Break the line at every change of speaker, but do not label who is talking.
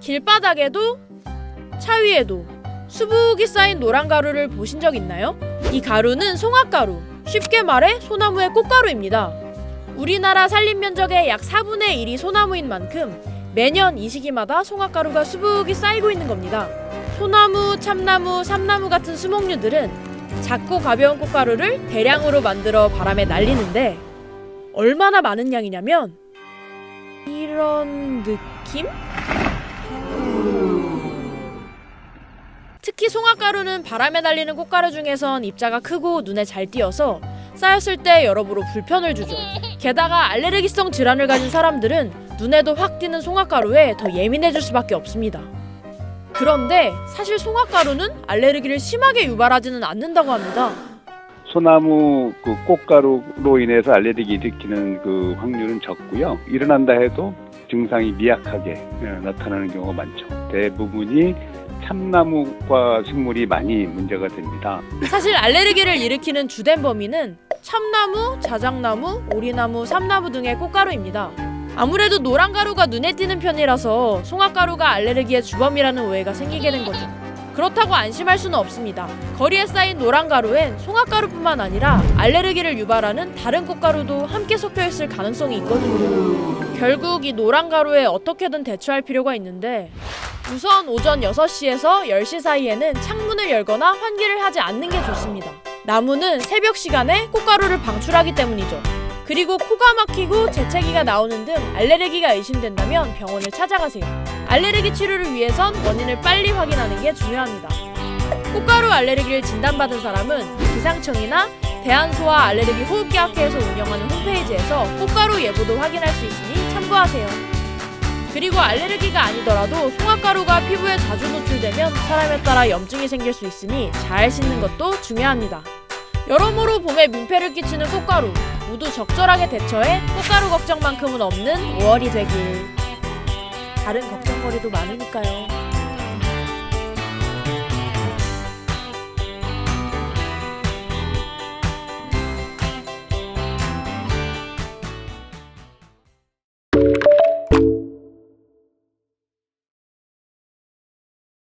길바닥에도 차 위에도 수북이 쌓인 노란 가루를 보신 적 있나요? 이 가루는 송화가루, 쉽게 말해 소나무의 꽃가루입니다. 우리나라 산림 면적의 약 4분의 1이 소나무인 만큼 매년 이 시기마다 송화가루가 수북이 쌓이고 있는 겁니다. 소나무, 참나무, 삼나무 같은 수목류들은 작고 가벼운 꽃가루를 대량으로 만들어 바람에 날리는데 얼마나 많은 양이냐면 이런 느낌? 특히 송화가루는 바람에 날리는 꽃가루 중에선 입자가 크고 눈에 잘 띄어서 쌓였을 때 여러모로 불편을 주죠. 게다가 알레르기성 질환을 가진 사람들은 눈에도 확 띄는 송화가루에 더 예민해질 수밖에 없습니다. 그런데 사실 송화가루는 알레르기를 심하게 유발하지는 않는다고 합니다.
소나무 꽃가루로 인해서 알레르기 일으키는 확률은 적고요. 일어난다 해도 증상이 미약하게 나타나는 경우가 많죠. 대부분이 참나무과 식물이 많이 문제가 됩니다.
사실 알레르기를 일으키는 주된 범위는 참나무, 자작나무, 오리나무, 삼나무 등의 꽃가루입니다. 아무래도 노란 가루가 눈에 띄는 편이라서 송화가루가 알레르기의 주범이라는 오해가 생기게 된 거죠. 그렇다고 안심할 수는 없습니다. 거리에 쌓인 노란 가루엔 송화가루뿐만 아니라 알레르기를 유발하는 다른 꽃가루도 함께 섞여 있을 가능성이 있거든요. 결국 이 노란 가루에 어떻게든 대처할 필요가 있는데 우선 오전 6시에서 10시 사이에는 창문을 열거나 환기를 하지 않는 게 좋습니다. 나무는 새벽 시간에 꽃가루를 방출하기 때문이죠. 그리고 코가 막히고 재채기가 나오는 등 알레르기가 의심된다면 병원을 찾아가세요. 알레르기 치료를 위해선 원인을 빨리 확인하는 게 중요합니다. 꽃가루 알레르기를 진단받은 사람은 기상청이나 대한소아 알레르기 호흡기학회에서 운영하는 홈페이지에서 꽃가루 예보도 확인할 수 있으니 참고하세요. 그리고 알레르기가 아니더라도 송화가루가 피부에 자주 노출되면 사람에 따라 염증이 생길 수 있으니 잘 씻는 것도 중요합니다. 여러모로 봄에 민폐를 끼치는 꽃가루 모두 적절하게 대처해 꽃가루 걱정만큼은 없는 5월이 되길. 다른 걱정거리도 많으니까요.